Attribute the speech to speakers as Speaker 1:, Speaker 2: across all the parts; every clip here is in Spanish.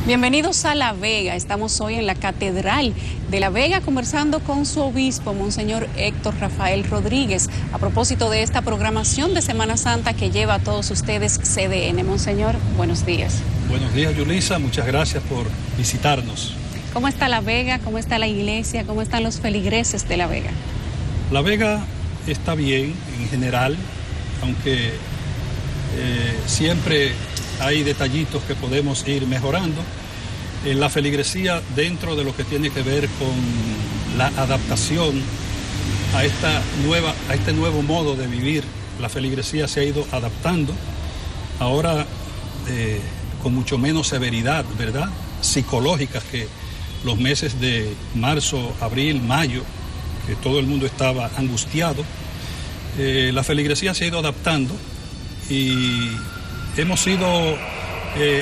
Speaker 1: Bienvenidos a La Vega. Estamos hoy en la Catedral de La Vega conversando con su obispo, Monseñor Héctor Rafael Rodríguez, a propósito de esta programación de Semana Santa que lleva a todos ustedes CDN. Monseñor, buenos días.
Speaker 2: Buenos días, Yulisa. Muchas gracias por visitarnos.
Speaker 1: ¿Cómo está La Vega? ¿Cómo está la iglesia? ¿Cómo están los feligreses de La Vega?
Speaker 2: La Vega está bien en general, aunque siempre hay detallitos que podemos ir mejorando. La feligresía, dentro de lo que tiene que ver con la adaptación a este nuevo modo de vivir, la feligresía se ha ido adaptando, ahora con mucho menos severidad, ¿verdad?, psicológica que los meses de marzo, abril, mayo, que todo el mundo estaba angustiado. La feligresía se ha ido adaptando y hemos ido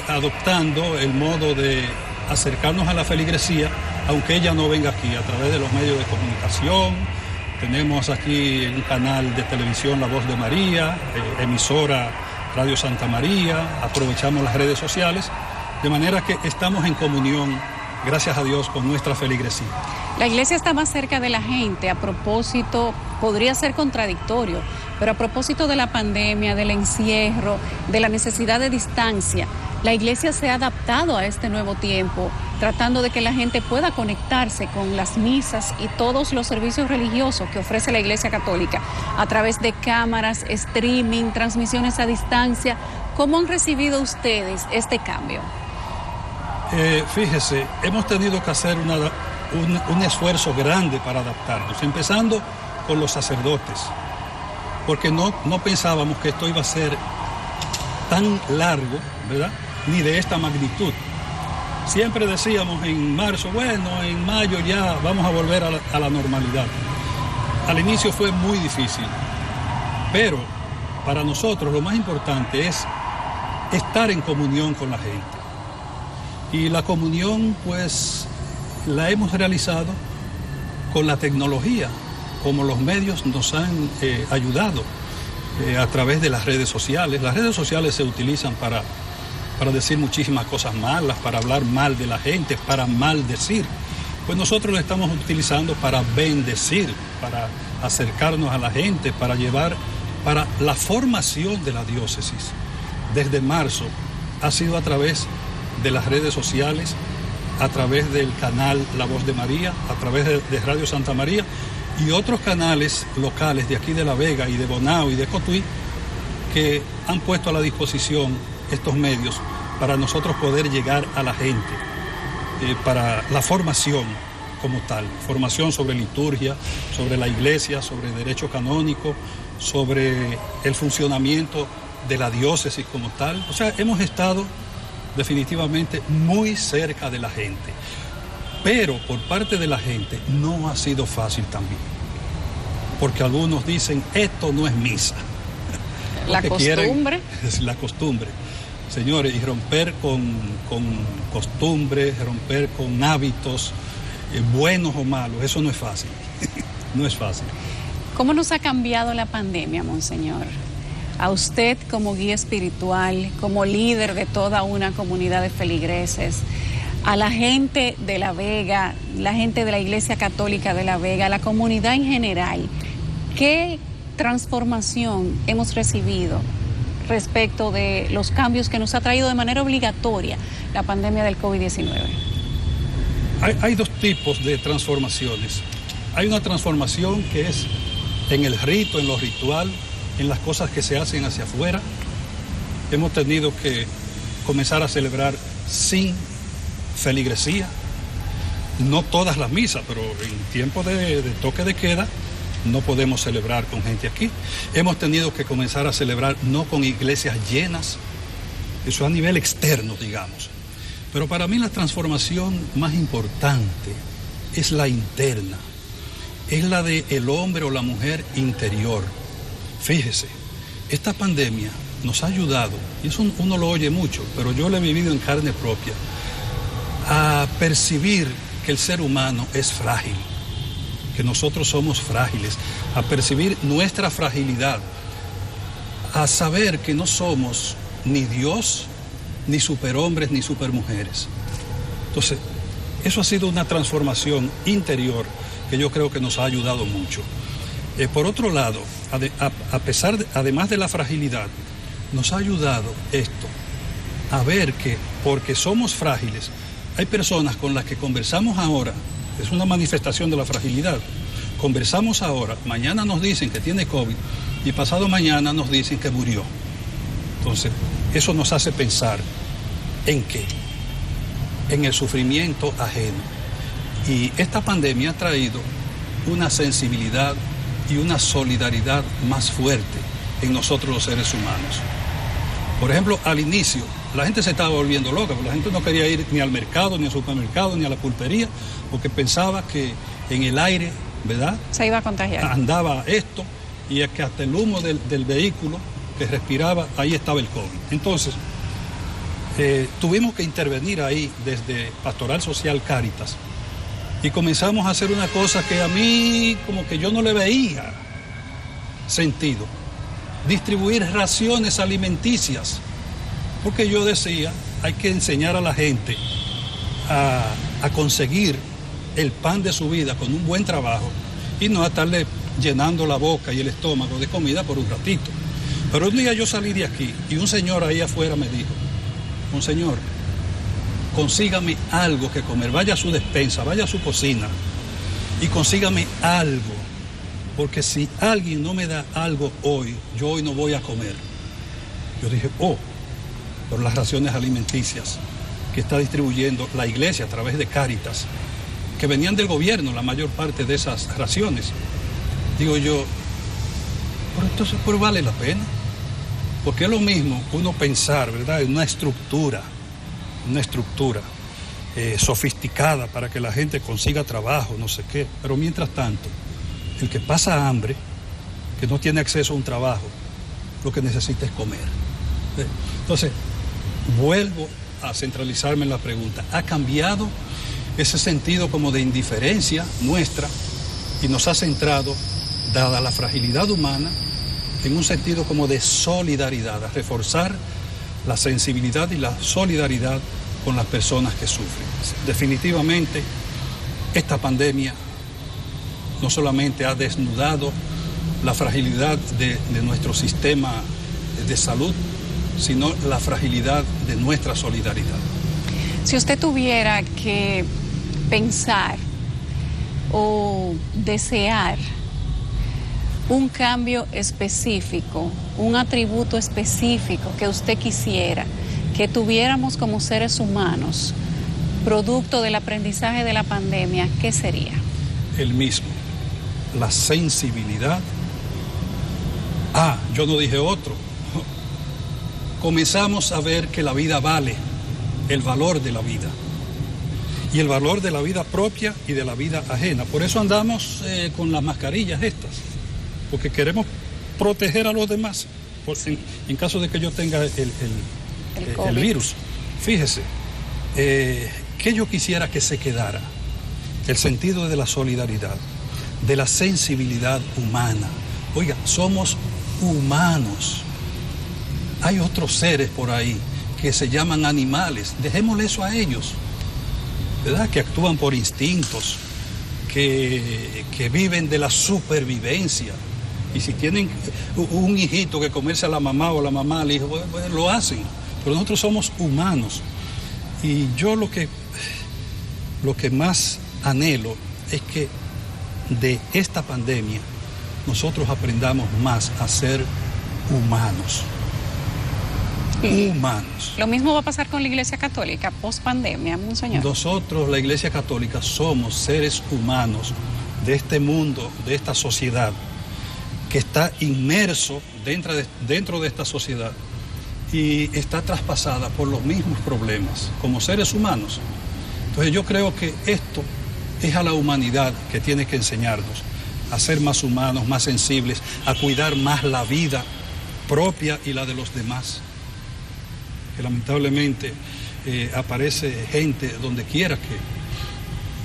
Speaker 2: adoptando el modo de acercarnos a la feligresía, aunque ella no venga aquí, a través de los medios de comunicación. Tenemos aquí un canal de televisión, La Voz de María, emisora Radio Santa María, aprovechamos las redes sociales, de manera que estamos en comunión, gracias a Dios, con nuestra feligresía.
Speaker 1: La iglesia está más cerca de la gente. A propósito, podría ser contradictorio, pero a propósito de la pandemia, del encierro, de la necesidad de distancia, la iglesia se ha adaptado a este nuevo tiempo, tratando de que la gente pueda conectarse con las misas y todos los servicios religiosos que ofrece la Iglesia Católica a través de cámaras, streaming, transmisiones a distancia. ¿Cómo han recibido ustedes este cambio?
Speaker 2: Fíjese, hemos tenido que hacer un esfuerzo grande para adaptarnos, empezando con los sacerdotes, porque no pensábamos que esto iba a ser tan largo, ¿verdad?, ni de esta magnitud. Siempre decíamos en marzo, bueno, en mayo ya vamos a volver a la normalidad. Al inicio fue muy difícil, pero para nosotros lo más importante es estar en comunión con la gente. Y la comunión, pues, la hemos realizado con la tecnología, como los medios nos han ayudado a través de las redes sociales. Las redes sociales se utilizan para decir muchísimas cosas malas, para hablar mal de la gente, para maldecir. Pues nosotros lo estamos utilizando para bendecir, para acercarnos a la gente, para la formación de la diócesis. Desde marzo ha sido a través de las redes sociales, a través del canal La Voz de María, a través de Radio Santa María y otros canales locales de aquí de La Vega y de Bonao y de Cotuí, que han puesto a la disposición estos medios para nosotros poder llegar a la gente, para la formación como tal, formación sobre liturgia, sobre la iglesia, sobre derecho canónico, sobre el funcionamiento de la diócesis como tal. O sea, hemos estado definitivamente muy cerca de la gente, pero por parte de la gente no ha sido fácil también, porque algunos dicen, esto no es misa.
Speaker 1: La costumbre.
Speaker 2: Es la costumbre, señores, y romper con costumbres, romper con hábitos, buenos o malos, eso no es fácil, no es fácil.
Speaker 1: ¿Cómo nos ha cambiado la pandemia, Monseñor? A usted como guía espiritual, como líder de toda una comunidad de feligreses, a la gente de La Vega, la gente de la Iglesia Católica de La Vega, la comunidad en general, ¿qué transformación hemos recibido respecto de los cambios que nos ha traído de manera obligatoria la pandemia del COVID-19?
Speaker 2: Hay dos tipos de transformaciones. Hay una transformación que es en el rito, en lo ritual, en las cosas que se hacen hacia afuera. Hemos tenido que comenzar a celebrar sin feligresía, no todas las misas, pero en tiempo de toque de queda no podemos celebrar con gente aquí. Hemos tenido que comenzar a celebrar no con iglesias llenas, eso a nivel externo, digamos. Pero para mí la transformación más importante es la interna, es la de el hombre o la mujer interior. Fíjese, esta pandemia nos ha ayudado, y eso uno lo oye mucho, pero yo lo he vivido en carne propia, a percibir que el ser humano es frágil, que nosotros somos frágiles, a percibir nuestra fragilidad, a saber que no somos ni Dios, ni superhombres, ni supermujeres, Entonces, eso ha sido una transformación interior que yo creo que nos ha ayudado mucho. Por otro lado, además de la fragilidad, nos ha ayudado esto a ver que, porque somos frágiles, hay personas con las que conversamos ahora, es una manifestación de la fragilidad. Conversamos ahora, mañana nos dicen que tiene COVID y pasado mañana nos dicen que murió. Entonces, eso nos hace pensar ¿en qué? En el sufrimiento ajeno. Y esta pandemia ha traído una sensibilidad y una solidaridad más fuerte en nosotros los seres humanos. Por ejemplo, al inicio, la gente se estaba volviendo loca, porque la gente no quería ir ni al mercado, ni al supermercado, ni a la pulpería, porque pensaba que en el aire, ¿verdad?,
Speaker 1: se iba a contagiar.
Speaker 2: Andaba esto, y es que hasta el humo del vehículo que respiraba, ahí estaba el COVID. Entonces, tuvimos que intervenir ahí desde Pastoral Social Cáritas, y comenzamos a hacer una cosa que a mí como que yo no le veía sentido: distribuir raciones alimenticias, porque yo decía, hay que enseñar a la gente a conseguir el pan de su vida con un buen trabajo y no a estarle llenando la boca y el estómago de comida por un ratito. Pero un día yo salí de aquí y un señor ahí afuera me dijo: "Monseñor, consígame algo que comer, vaya a su despensa, vaya a su cocina y consígame algo, porque si alguien no me da algo hoy, yo hoy no voy a comer". Yo dije, por las raciones alimenticias que está distribuyendo la iglesia a través de Cáritas, que venían del gobierno la mayor parte de esas raciones. Digo yo, pero entonces pues vale la pena, porque es lo mismo uno pensar, ¿verdad?, en una estructura sofisticada para que la gente consiga trabajo, no sé qué, pero mientras tanto, el que pasa hambre, que no tiene acceso a un trabajo, lo que necesita es comer. Entonces, vuelvo a centralizarme en la pregunta: ¿ha cambiado ese sentido como de indiferencia nuestra y nos ha centrado, dada la fragilidad humana, en un sentido como de solidaridad, a reforzar la sensibilidad y la solidaridad con las personas que sufren? Definitivamente, esta pandemia no solamente ha desnudado la fragilidad de nuestro sistema de salud, sino la fragilidad de nuestra solidaridad.
Speaker 1: Si usted tuviera que pensar o desear un cambio específico, un atributo específico que usted quisiera que tuviéramos como seres humanos, producto del aprendizaje de la pandemia, ¿qué sería?
Speaker 2: El mismo, la sensibilidad. Yo no dije otro. Comenzamos a ver que la vida vale, el valor de la vida, y el valor de la vida propia y de la vida ajena. Por eso andamos con las mascarillas estas, porque queremos proteger a los demás, en caso de que yo tenga el virus. Fíjese, que yo quisiera que se quedara el sentido de la solidaridad, de la sensibilidad humana. Oiga, somos humanos. Hay otros seres por ahí que se llaman animales, dejémosle eso a ellos, ¿verdad?, que actúan por instintos, que viven de la supervivencia. Y si tienen un hijito que comerse a la mamá o la mamá al hijo, pues lo hacen. Pero nosotros somos humanos. Y yo lo que más anhelo es que de esta pandemia nosotros aprendamos más a ser humanos. Humanos.
Speaker 1: Lo mismo va a pasar con la Iglesia Católica post pandemia, monseñor.
Speaker 2: Nosotros, la Iglesia Católica, somos seres humanos de este mundo, de esta sociedad, que está inmerso dentro de esta sociedad y está traspasada por los mismos problemas como seres humanos. Entonces yo creo que esto es a la humanidad que tiene que enseñarnos a ser más humanos, más sensibles, a cuidar más la vida propia y la de los demás. Que lamentablemente aparece gente donde quiera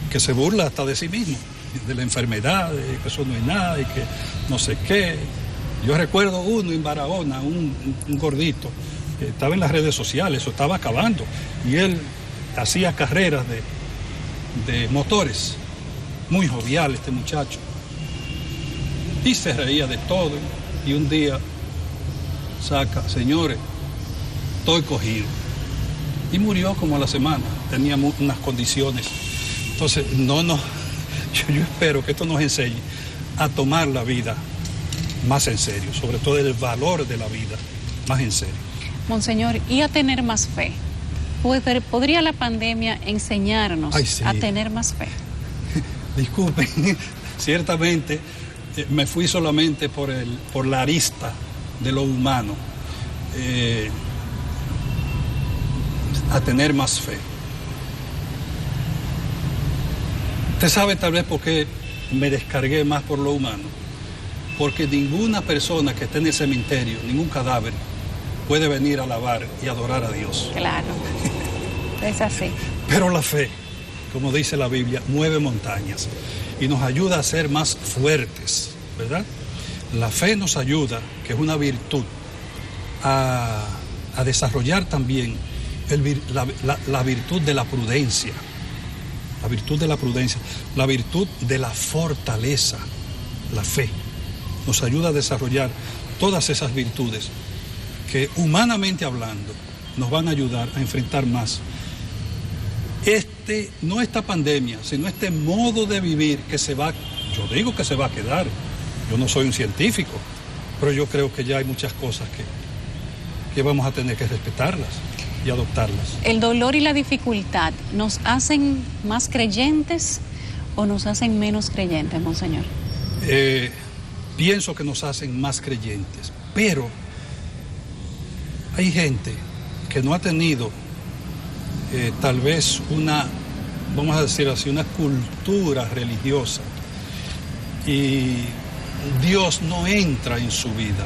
Speaker 2: que se burla hasta de sí mismo, de la enfermedad, de que eso no es nada y que no sé qué. Yo recuerdo uno en Barahona, un gordito, estaba en las redes sociales, eso estaba acabando, y él hacía carreras de motores. Muy jovial este muchacho. Y se reía de todo. Y un día saca, señores, estoy cogido. Y murió como a la semana. Tenía unas condiciones. Entonces, yo espero que esto nos enseñe a tomar la vida más en serio, sobre todo el valor de la vida más en serio.
Speaker 1: Monseñor, y a tener más fe. ¿Podría la pandemia enseñarnos a tener más fe?
Speaker 2: Disculpen, ciertamente me fui solamente por la arista de lo humano, a tener más fe. Usted sabe tal vez por qué me descargué más por lo humano, porque ninguna persona que esté en el cementerio, ningún cadáver, puede venir a alabar y adorar a Dios.
Speaker 1: Claro, es así.
Speaker 2: Pero la fe, como dice la Biblia, mueve montañas y nos ayuda a ser más fuertes, ¿verdad? La fe nos ayuda, que es una virtud, a desarrollar también la virtud de la prudencia. La virtud de la prudencia, la virtud de la fortaleza, la fe. Nos ayuda a desarrollar todas esas virtudes que, humanamente hablando, nos van a ayudar a enfrentar más no esta pandemia, sino este modo de vivir que yo digo que se va a quedar. Yo no soy un científico, pero yo creo que ya hay muchas cosas que vamos a tener que respetarlas y adoptarlas.
Speaker 1: ¿El dolor y la dificultad nos hacen más creyentes o nos hacen menos creyentes, Monseñor?
Speaker 2: Pienso que nos hacen más creyentes, pero hay gente que no ha tenido tal vez vamos a decir así, una cultura religiosa, y Dios no entra en su vida.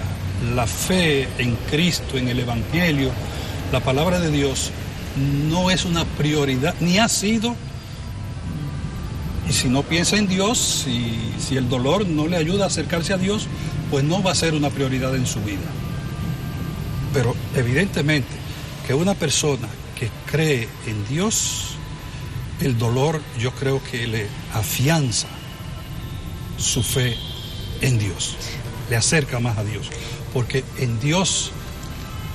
Speaker 2: La fe en Cristo, en el Evangelio, la palabra de Dios no es una prioridad, ni ha sido. Y si no piensa en Dios, si el dolor no le ayuda a acercarse a Dios, pues no va a ser una prioridad en su vida. Pero evidentemente que una persona que cree en Dios, el dolor yo creo que le afianza su fe en Dios, le acerca más a Dios, porque en Dios,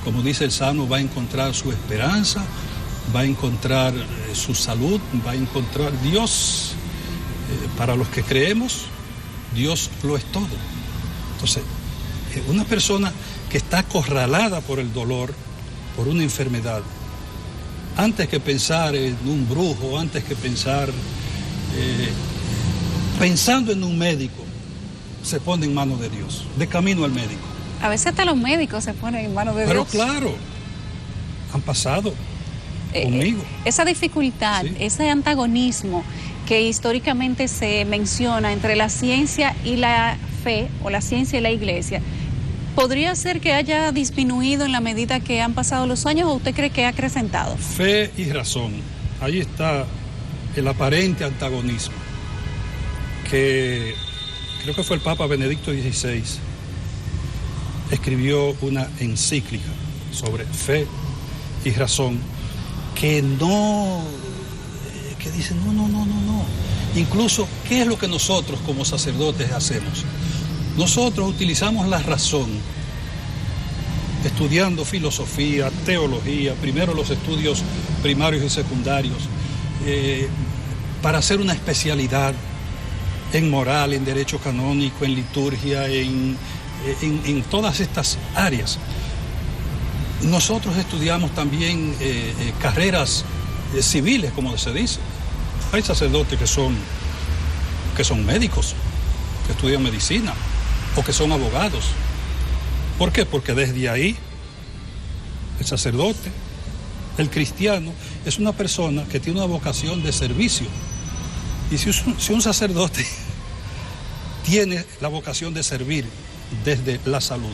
Speaker 2: como dice el Salmo, va a encontrar su esperanza, va a encontrar su salud, va a encontrar Dios. Para los que creemos, Dios lo es todo. Entonces, una persona que está acorralada por el dolor, por una enfermedad, antes que pensar en un brujo, antes que pensando en un médico, se pone en manos de Dios, de camino al médico.
Speaker 1: A veces hasta los médicos se ponen en manos de
Speaker 2: Pero
Speaker 1: Dios.
Speaker 2: Pero claro, han pasado conmigo.
Speaker 1: Esa dificultad, sí, ese antagonismo que históricamente se menciona entre la ciencia y la fe, o la ciencia y la iglesia, ¿podría ser que haya disminuido en la medida que han pasado los años, o usted cree que ha acrecentado?
Speaker 2: Fe y razón. Ahí está el aparente antagonismo, que creo que fue el Papa Benedicto XVI, escribió una encíclica sobre fe y razón, que dice no. Incluso, ¿qué es lo que nosotros como sacerdotes hacemos? Nosotros utilizamos la razón, estudiando filosofía, teología, primero los estudios primarios y secundarios, para hacer una especialidad en moral, en derecho canónico, en liturgia, en todas estas áreas. Nosotros estudiamos también carreras civiles, como se dice. Hay sacerdotes que son médicos, que estudian medicina, o que son abogados. ¿Por qué? Porque desde ahí el sacerdote, el cristiano, es una persona que tiene una vocación de servicio. Y si un sacerdote tiene la vocación de servir desde la salud.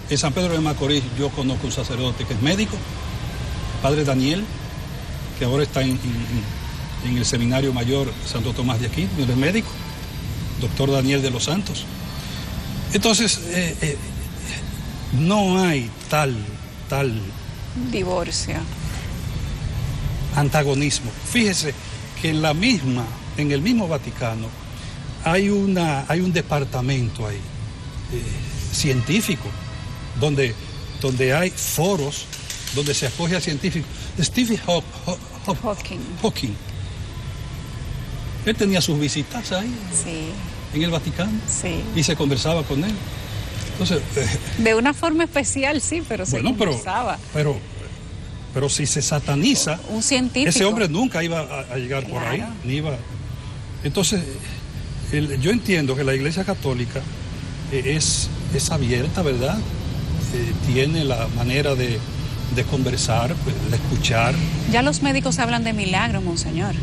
Speaker 2: En San Pedro de Macorís yo conozco un sacerdote que es médico, Padre Daniel, que ahora está en el Seminario Mayor Santo Tomás de Aquino, es médico, doctor Daniel de los Santos. Entonces, no hay tal
Speaker 1: divorcio,
Speaker 2: antagonismo. Fíjese que en el mismo Vaticano hay un departamento ahí, científico, donde hay foros, donde se acoge a científicos. Stephen Hawking. Él tenía sus visitas ahí, sí, en el Vaticano, sí, y se conversaba con él. Entonces,
Speaker 1: de una forma especial, sí, pero se conversaba.
Speaker 2: Pero si se sataniza,
Speaker 1: un científico,
Speaker 2: ese hombre nunca iba a llegar por ahí, ni iba. Entonces, yo entiendo que la Iglesia Católica es abierta, ¿verdad? Tiene la manera de conversar, de escuchar.
Speaker 1: Ya los médicos hablan de milagro, monseñor,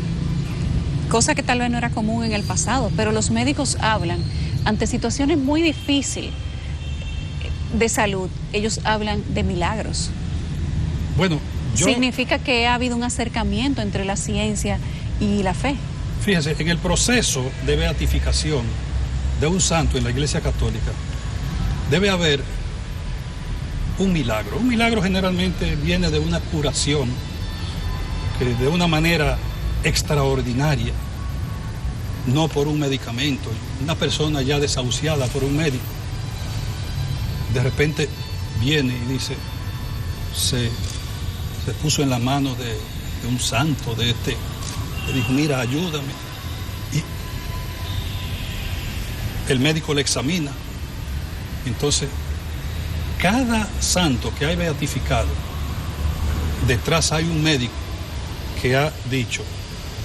Speaker 1: cosa que tal vez no era común en el pasado, pero los médicos hablan ante situaciones muy difíciles de salud, ellos hablan de milagros.
Speaker 2: Bueno,
Speaker 1: significa que ha habido un acercamiento entre la ciencia y la fe.
Speaker 2: Fíjese, en el proceso de beatificación de un santo en la Iglesia Católica debe haber un milagro. Un milagro generalmente viene de una curación que de una manera extraordinaria, no por un medicamento. Una persona ya desahuciada por un médico, de repente viene y dice, se puso en la mano de un santo, le dijo, mira, ayúdame. Y el médico le examina. Entonces, cada santo que hay beatificado, detrás hay un médico que ha dicho,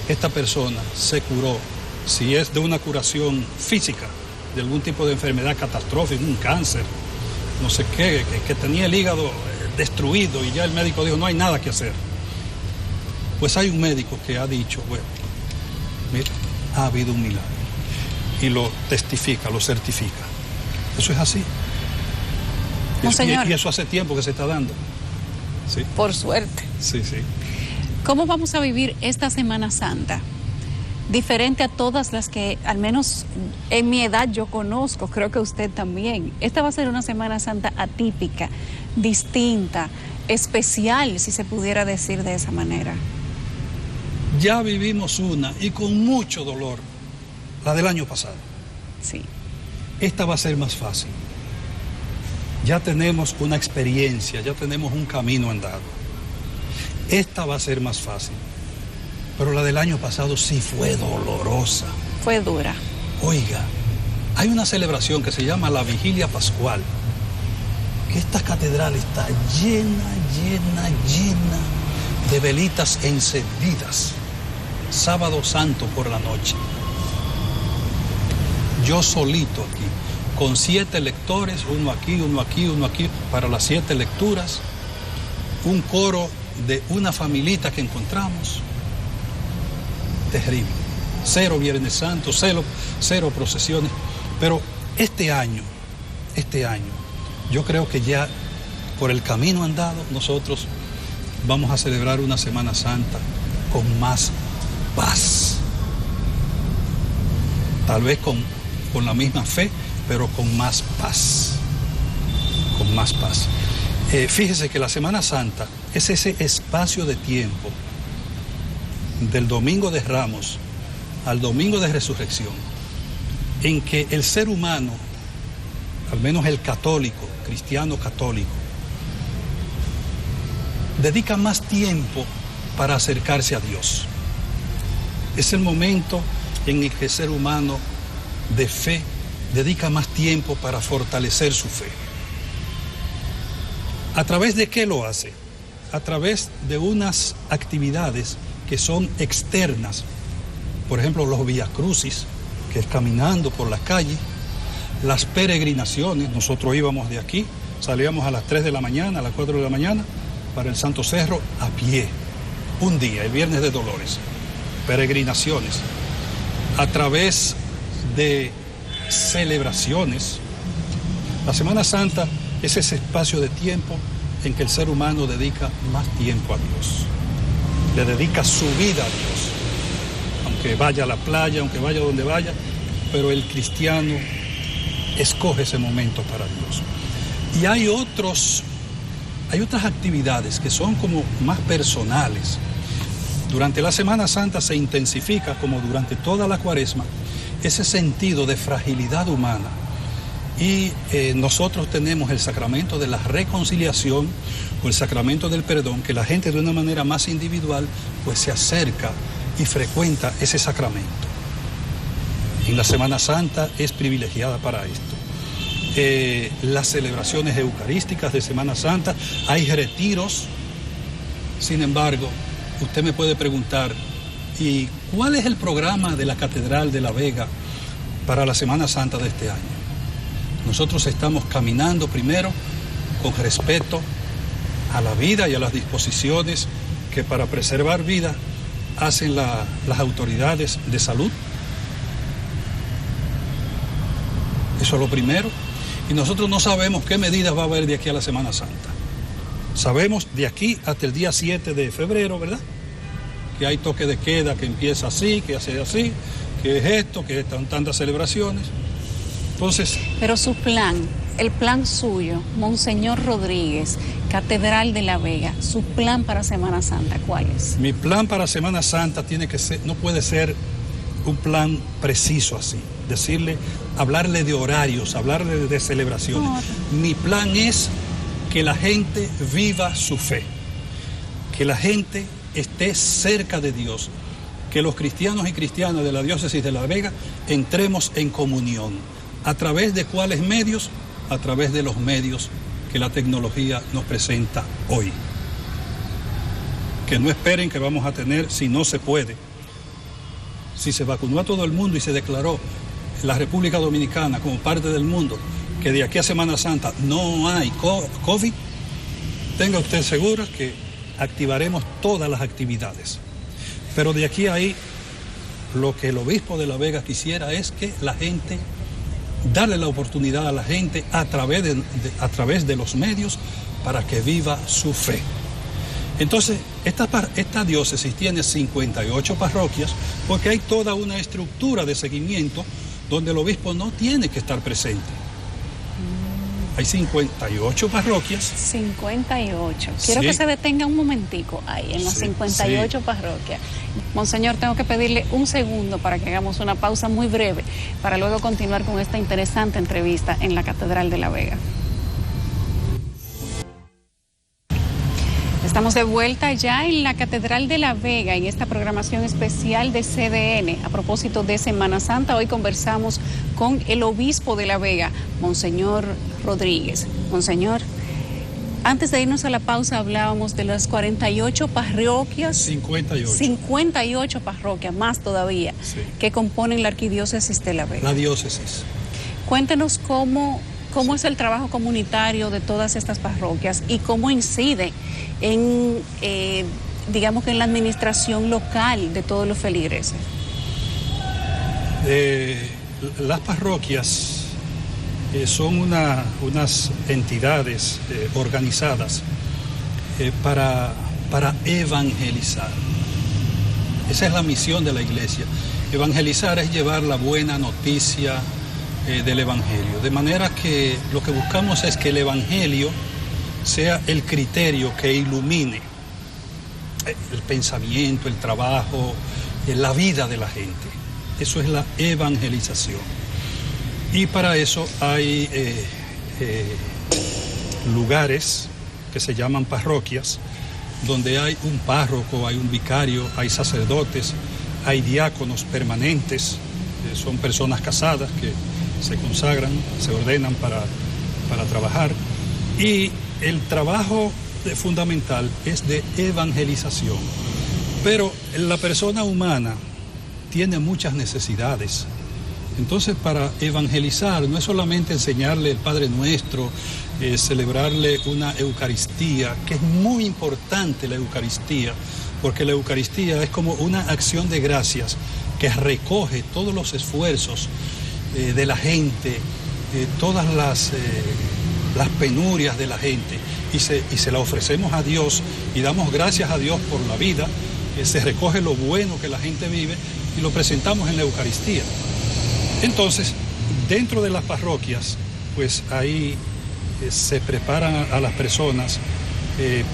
Speaker 2: esta persona se curó, si es de una curación física, de algún tipo de enfermedad catastrófica, un cáncer, no sé qué, que tenía el hígado destruido y ya el médico dijo, no hay nada que hacer. Pues hay un médico que ha dicho, bueno, mira, ha habido un milagro. Y lo testifica, lo certifica. Eso es así.
Speaker 1: Monseñor,
Speaker 2: y eso hace tiempo que se está dando. ¿Sí?
Speaker 1: Por suerte.
Speaker 2: Sí, sí.
Speaker 1: ¿Cómo vamos a vivir esta Semana Santa? Diferente a todas las que, al menos en mi edad, yo conozco, creo que usted también. Esta va a ser una Semana Santa atípica, distinta, especial, si se pudiera decir de esa manera.
Speaker 2: Ya vivimos una, y con mucho dolor, la del año pasado.
Speaker 1: Sí.
Speaker 2: Esta va a ser más fácil. Ya tenemos una experiencia, ya tenemos un camino andado. Esta va a ser más fácil. Pero la del año pasado sí fue dolorosa.
Speaker 1: Fue dura.
Speaker 2: Oiga, hay una celebración que se llama la Vigilia Pascual, que esta catedral está llena de velitas encendidas, sábado santo por la noche. Yo solito aquí, con 7 lectores, uno aquí, para las 7 lecturas, un coro de una familita que encontramos. Terrible. 0 Viernes Santo, 0 procesiones. Pero este año, yo creo que ya por el camino andado, nosotros vamos a celebrar una Semana Santa con más paz. Tal vez con la misma fe, pero con más paz. Con más paz. Fíjese que la Semana Santa es ese espacio de tiempo del Domingo de Ramos al Domingo de Resurrección, en que el ser humano, al menos el católico, cristiano católico, dedica más tiempo para acercarse a Dios. Es el momento en el que el ser humano de fe dedica más tiempo para fortalecer su fe. ¿A través de qué lo hace? A través de unas actividades que son externas. Por ejemplo, los viacrucis, que es caminando por las calles, las peregrinaciones. Nosotros íbamos de aquí, salíamos a las 3 de la mañana, a las 4 de la mañana, para el Santo Cerro a pie, un día, el Viernes de Dolores. Peregrinaciones. A través de celebraciones. La Semana Santa es ese espacio de tiempo en que el ser humano dedica más tiempo a Dios. Le dedica su vida a Dios. Aunque vaya a la playa, aunque vaya donde vaya, pero el cristiano escoge ese momento para Dios. Y hay otras actividades que son como más personales. Durante la Semana Santa se intensifica, como durante toda la Cuaresma, ese sentido de fragilidad humana. Y nosotros tenemos el sacramento de la reconciliación o el sacramento del perdón, que la gente de una manera más individual pues se acerca y frecuenta ese sacramento. En la Semana Santa es privilegiada para esto. Las celebraciones eucarísticas de Semana Santa, hay retiros. Sin embargo, usted me puede preguntar, ¿y cuál es el programa de la Catedral de La Vega para la Semana Santa de este año? Nosotros estamos caminando primero con respeto a la vida y a las disposiciones que para preservar vida hacen las autoridades de salud. Eso es lo primero. Y nosotros no sabemos qué medidas va a haber de aquí a la Semana Santa. Sabemos de aquí hasta el día 7 de febrero, ¿verdad? Que hay toque de queda que empieza así, que hace así, que es esto, que están tantas celebraciones. Entonces...
Speaker 1: Pero su plan, el plan suyo, Monseñor Rodríguez, Catedral de La Vega, su plan para Semana Santa, ¿cuál es?
Speaker 2: Mi plan para Semana Santa tiene que ser, no puede ser un plan preciso así, hablarle de horarios, hablarle de celebraciones. No. Mi plan es que la gente viva su fe, que la gente esté cerca de Dios, que los cristianos y cristianas de la diócesis de La Vega entremos en comunión. ¿A través de cuáles medios? A través de los medios que la tecnología nos presenta hoy. Que no esperen que vamos a tener si no se puede. Si se vacunó a todo el mundo y se declaró la República Dominicana como parte del mundo, que de aquí a Semana Santa no hay COVID, tenga usted segura que activaremos todas las actividades. Pero de aquí a ahí, lo que el obispo de La Vega quisiera es que la gente, darle la oportunidad a la gente a través de los medios para que viva su fe. Entonces, esta diócesis tiene 58 parroquias porque hay toda una estructura de seguimiento donde el obispo no tiene que estar presente. Hay 58 parroquias.
Speaker 1: 58. Quiero que se detenga un momentico ahí, en las 58 parroquias. Monseñor, tengo que pedirle un segundo para que hagamos una pausa muy breve, para luego continuar con esta interesante entrevista en la Catedral de La Vega. Estamos de vuelta ya en la Catedral de La Vega, en esta programación especial de CDN. A propósito de Semana Santa, hoy conversamos con el obispo de La Vega, Monseñor Rodríguez. Monseñor, antes de irnos a la pausa hablábamos de las 48 parroquias.
Speaker 2: 58.
Speaker 1: 58 parroquias, más todavía, sí, que componen la arquidiócesis de La Vega.
Speaker 2: La diócesis.
Speaker 1: Cuéntenos cómo es el trabajo comunitario de todas estas parroquias y cómo incide en, digamos que en la administración local de todos los feligreses.
Speaker 2: Las parroquias son unas entidades organizadas para evangelizar. Esa es la misión de la iglesia. Evangelizar es llevar la buena noticia del Evangelio. De manera que lo que buscamos es que el Evangelio sea el criterio que ilumine el pensamiento, el trabajo, la vida de la gente. Eso es la evangelización. Y para eso hay lugares que se llaman parroquias, donde hay un párroco, hay un vicario, hay sacerdotes, hay diáconos permanentes, son personas casadas que se consagran, se ordenan para trabajar. Y el trabajo fundamental es de evangelización. Pero la persona humana tiene muchas necesidades. Entonces, para evangelizar no es solamente enseñarle el Padre Nuestro, celebrarle una Eucaristía, que es muy importante la Eucaristía, porque la Eucaristía es como una acción de gracias que recoge todos los esfuerzos de la gente, todas las penurias de la gente, y se la ofrecemos a Dios y damos gracias a Dios por la vida, se recoge lo bueno que la gente vive y lo presentamos en la Eucaristía. Entonces, dentro de las parroquias, pues ahí se preparan a las personas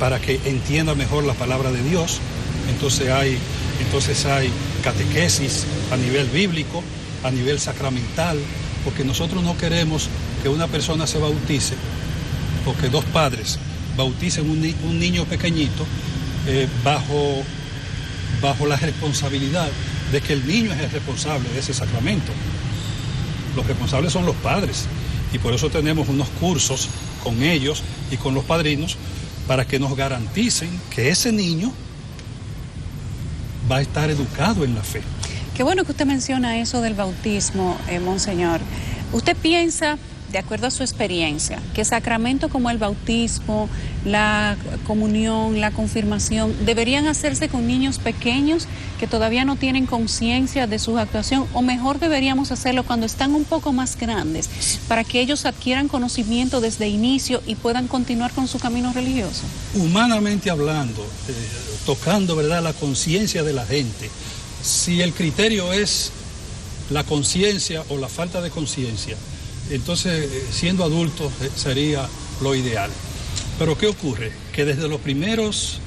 Speaker 2: para que entiendan mejor la palabra de Dios, entonces hay catequesis a nivel bíblico, a nivel sacramental, porque nosotros no queremos que una persona se bautice o que dos padres bauticen un niño pequeñito bajo la responsabilidad de que el niño es el responsable de ese sacramento. Los responsables son los padres, y por eso tenemos unos cursos con ellos y con los padrinos para que nos garanticen que ese niño va a estar educado en la fe.
Speaker 1: Qué bueno que usted menciona eso del bautismo, Monseñor. ¿Usted piensa, de acuerdo a su experiencia, que sacramentos como el bautismo, la comunión, la confirmación, deberían hacerse con niños pequeños que todavía no tienen conciencia de su actuación, o mejor deberíamos hacerlo cuando están un poco más grandes, para que ellos adquieran conocimiento desde inicio y puedan continuar con su camino religioso?
Speaker 2: Humanamente hablando, tocando, ¿verdad?, la conciencia de la gente, si el criterio es la conciencia o la falta de conciencia, entonces siendo adultos sería lo ideal. Pero ¿qué ocurre? Que desde los primeros,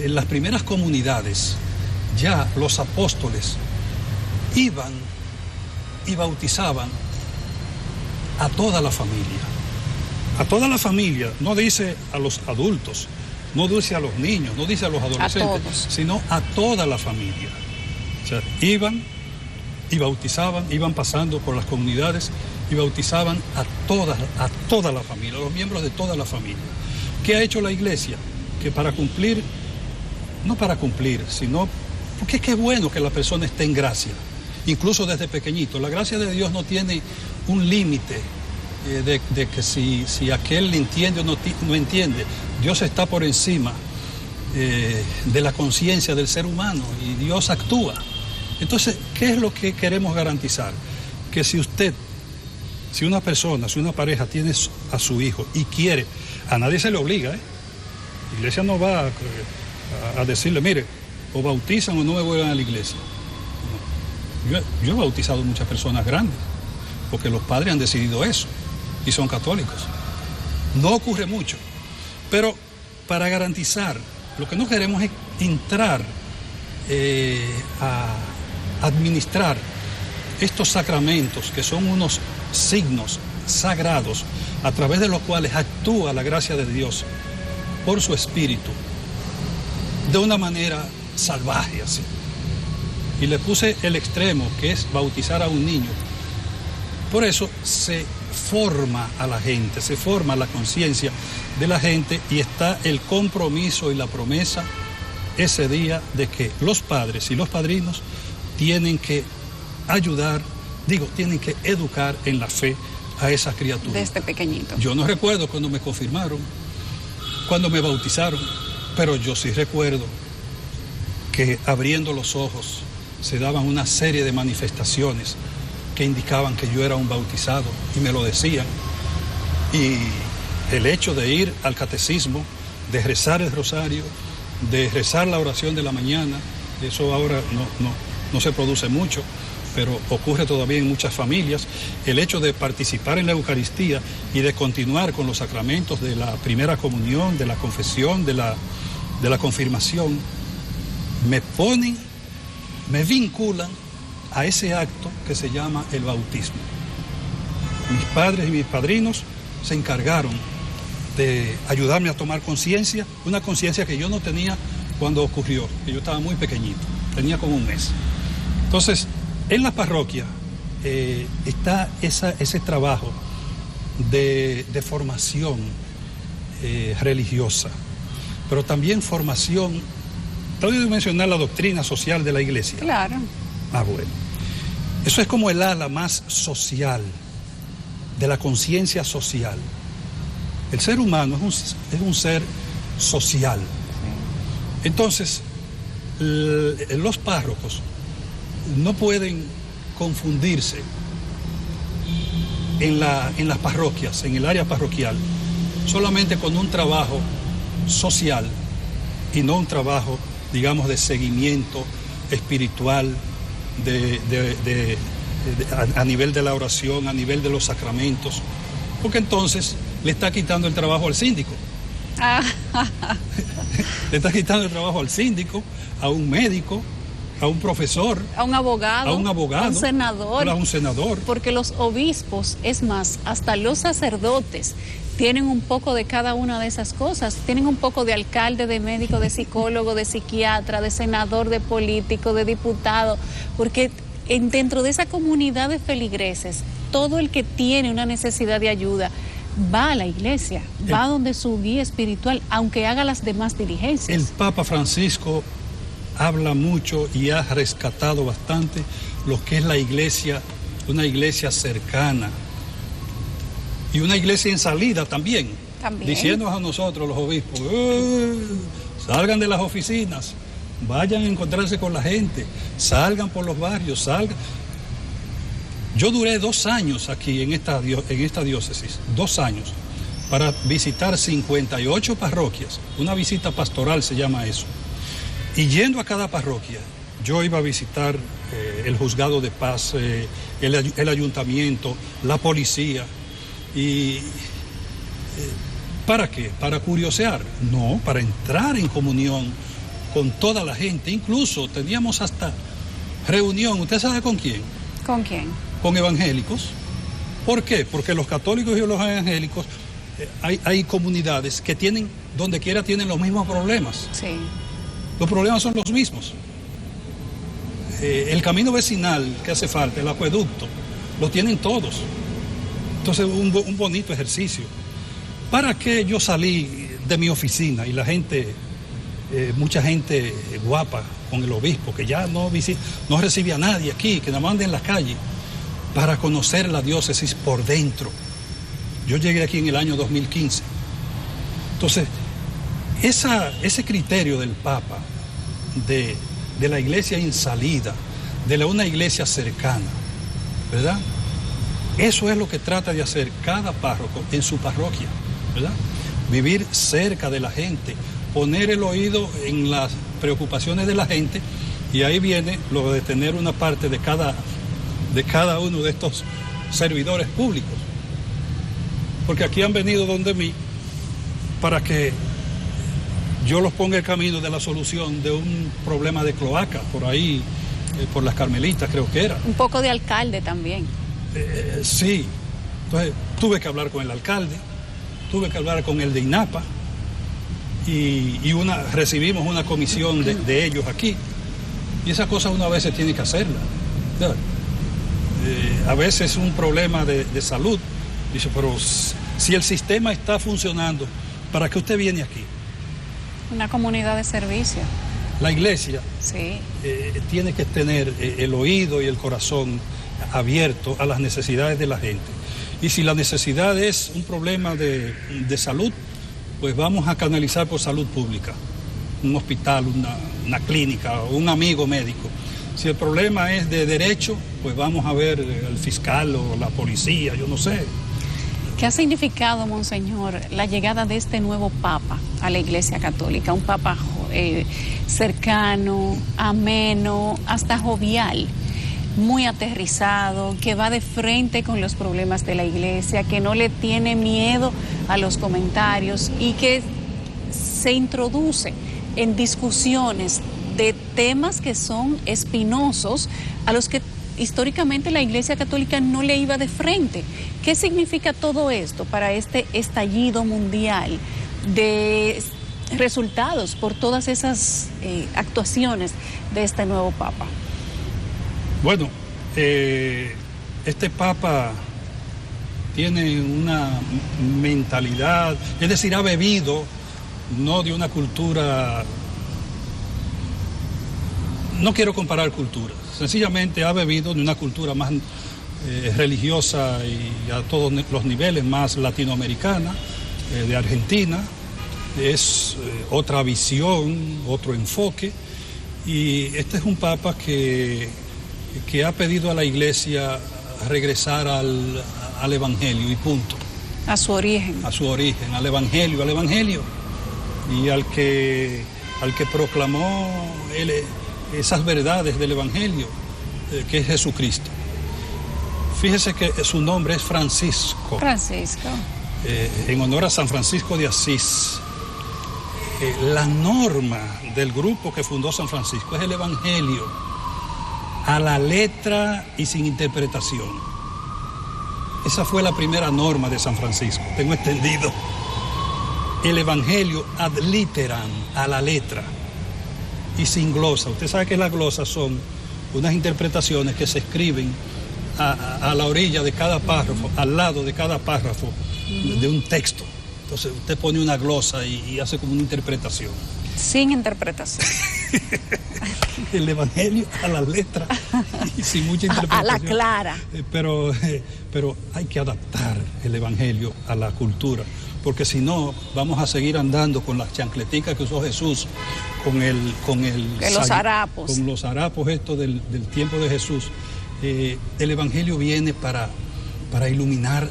Speaker 2: las primeras comunidades, ya los apóstoles iban y bautizaban a toda la familia. A toda la familia, no dice a los adultos, no dice a los niños, no dice a los adolescentes, sino a toda la familia. O sea, iban y bautizaban, iban pasando por las comunidades y bautizaban a toda la familia, a los miembros de toda la familia. ¿Qué ha hecho la Iglesia? Que para cumplir, no para cumplir, sino porque es que es bueno que la persona esté en gracia, incluso desde pequeñito. La gracia de Dios no tiene un límite de que si aquel entiende o no entiende. Dios está por encima de la conciencia del ser humano y Dios actúa. Entonces, ¿qué es lo que queremos garantizar? Que si una persona, si una pareja tiene a su hijo y quiere, a nadie se le obliga, La iglesia no va a decirle, mire, o bautizan o no me vuelvan a la iglesia. No. Yo he bautizado muchas personas grandes, porque los padres han decidido eso y son católicos. No ocurre mucho, pero para garantizar, lo que no queremos es entrar a administrar estos sacramentos, que son unos signos sagrados a través de los cuales actúa la gracia de Dios por su Espíritu de una manera salvaje así. Y le puse el extremo, que es bautizar a un niño. Por eso se forma a la gente, se forma la conciencia de la gente, y está el compromiso y la promesa ese día de que los padres y los padrinos tienen que ayudar, tienen que educar en la fe a esas criaturas.
Speaker 1: Desde pequeñito.
Speaker 2: Yo no recuerdo cuando me confirmaron, cuando me bautizaron, pero yo sí recuerdo que abriendo los ojos se daban una serie de manifestaciones que indicaban que yo era un bautizado, y me lo decían. Y el hecho de ir al catecismo, de rezar el rosario, de rezar la oración de la mañana, eso ahora no se produce mucho, pero ocurre todavía en muchas familias. El hecho de participar en la Eucaristía y de continuar con los sacramentos de la primera comunión, de la confesión, de la confirmación, me vinculan a ese acto que se llama el bautismo. Mis padres y mis padrinos se encargaron de ayudarme a tomar conciencia, una conciencia que yo no tenía cuando ocurrió, que yo estaba muy pequeñito, tenía como un mes. Entonces, en la parroquia está ese trabajo de formación religiosa, pero también formación. Te voy a mencionar la doctrina social de la iglesia.
Speaker 1: Claro.
Speaker 2: Bueno. Eso es como el ala más social, de la conciencia social. El ser humano es un ser social. Entonces, los párrocos no pueden confundirse en las parroquias, en el área parroquial, solamente con un trabajo social y no un trabajo, digamos, de seguimiento espiritual, a nivel de la oración, a nivel de los sacramentos, porque entonces le está quitando el trabajo al síndico. Le está quitando el trabajo al síndico, a un médico, a un profesor,
Speaker 1: a un abogado,
Speaker 2: a un senador.
Speaker 1: Porque los obispos, es más, hasta los sacerdotes tienen un poco de cada una de esas cosas. Tienen un poco de alcalde, de médico, de psicólogo, de psiquiatra, de senador, de político, de diputado, porque dentro de esa comunidad de feligreses, todo el que tiene una necesidad de ayuda va a la iglesia, va donde su guía espiritual, aunque haga las demás diligencias.
Speaker 2: El Papa Francisco habla mucho y ha rescatado bastante lo que es la iglesia, una iglesia cercana y una iglesia en salida también. Diciendo a nosotros los obispos, salgan de las oficinas, vayan a encontrarse con la gente, salgan por los barrios, salgan. Yo duré 2 años aquí en esta diócesis, 2 años, para visitar 58 parroquias, una visita pastoral se llama eso. Y yendo a cada parroquia, yo iba a visitar el juzgado de paz, el ayuntamiento, la policía. Y ¿para qué? ¿Para curiosear? No, para entrar en comunión con toda la gente. Incluso teníamos hasta reunión, ¿usted sabe con quién?
Speaker 1: ¿Con quién?
Speaker 2: Con evangélicos. ¿Por qué? Porque los católicos y los evangélicos, hay comunidades que tienen, donde quiera tienen los mismos problemas.
Speaker 1: Sí.
Speaker 2: Los problemas son los mismos. El camino vecinal que hace falta, el acueducto, lo tienen todos. Entonces, un bonito ejercicio. ¿Para qué yo salí de mi oficina y la gente, mucha gente guapa con el obispo, que ya no recibe a nadie aquí, que nada más anda en la calle, para conocer la diócesis por dentro? Yo llegué aquí en el año 2015. Entonces, ese criterio del Papa de la iglesia en salida, de una iglesia cercana, ¿verdad? Eso es lo que trata de hacer cada párroco en su parroquia, ¿verdad? Vivir cerca de la gente, poner el oído en las preocupaciones de la gente, y ahí viene lo de tener una parte de cada uno de estos servidores públicos. Porque aquí han venido donde mí para que yo los ponga el camino de la solución de un problema de cloaca, por ahí, por las Carmelitas creo que era.
Speaker 1: Un poco de alcalde también.
Speaker 2: Sí, entonces tuve que hablar con el alcalde, tuve que hablar con el de INAPA y recibimos una comisión de ellos aquí, y esa cosa una vez se tiene que hacerla. A veces es un problema de salud, dice, pero si el sistema está funcionando, ¿para qué usted viene aquí?
Speaker 1: Una comunidad de servicio.
Speaker 2: La iglesia
Speaker 1: sí.
Speaker 2: Tiene que tener el oído y el corazón abierto a las necesidades de la gente. Y si la necesidad es un problema de salud, pues vamos a canalizar por salud pública, un hospital, una clínica, un amigo médico. Si el problema es de derecho, pues vamos a ver el fiscal o la policía, yo no sé.
Speaker 1: ¿Qué ha significado, Monseñor, la llegada de este nuevo Papa a la Iglesia Católica? Un Papa cercano, ameno, hasta jovial, muy aterrizado, que va de frente con los problemas de la Iglesia, que no le tiene miedo a los comentarios y que se introduce en discusiones de temas que son espinosos, a los que históricamente la Iglesia Católica no le iba de frente. ¿Qué significa todo esto para este estallido mundial de resultados por todas esas actuaciones de este nuevo Papa?
Speaker 2: Bueno, este Papa tiene una mentalidad, es decir, ha bebido no de una cultura, no quiero comparar culturas, sencillamente ha bebido de una cultura más religiosa y a todos los niveles, más latinoamericana, de Argentina. Es otra visión, otro enfoque, y este es un Papa que ha pedido a la Iglesia regresar al Evangelio y punto.
Speaker 1: A su origen.
Speaker 2: A su origen, al Evangelio. Y al que proclamó esas verdades del Evangelio, que es Jesucristo. Fíjese que su nombre es Francisco.
Speaker 1: Francisco.
Speaker 2: En honor a San Francisco de Asís. la norma del grupo que fundó San Francisco es el Evangelio a la letra y sin interpretación. Esa fue la primera norma de San Francisco, tengo entendido. El Evangelio ad literam, a la letra y sin glosa. Usted sabe que las glosas son unas interpretaciones que se escriben a la orilla de cada párrafo, al lado de cada párrafo de un texto. Entonces usted pone una glosa y hace como una interpretación.
Speaker 1: Sin interpretación.
Speaker 2: El Evangelio a la letra y sin mucha interpretación.
Speaker 1: A la clara.
Speaker 2: Pero hay que adaptar el Evangelio a la cultura, porque si no vamos a seguir andando con las chancleticas que usó Jesús, con los harapos. Con los harapos estos del tiempo de Jesús. El Evangelio viene para iluminar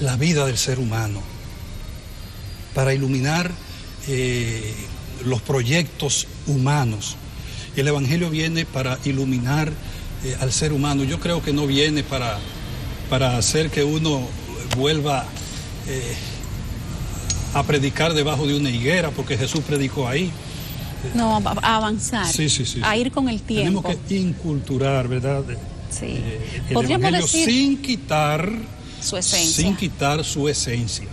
Speaker 2: la vida del ser humano, para iluminar los proyectos humanos. El Evangelio viene para iluminar al ser humano. Yo creo que no viene para hacer que uno vuelva a predicar debajo de una higuera, porque Jesús predicó ahí.
Speaker 1: No, a avanzar,
Speaker 2: sí.
Speaker 1: A ir con el tiempo.
Speaker 2: Tenemos que inculturar, ¿verdad?
Speaker 1: Sí.
Speaker 2: El
Speaker 1: Podríamos
Speaker 2: Evangelio
Speaker 1: decir
Speaker 2: sin quitar
Speaker 1: su esencia.
Speaker 2: Sin quitar su esencia.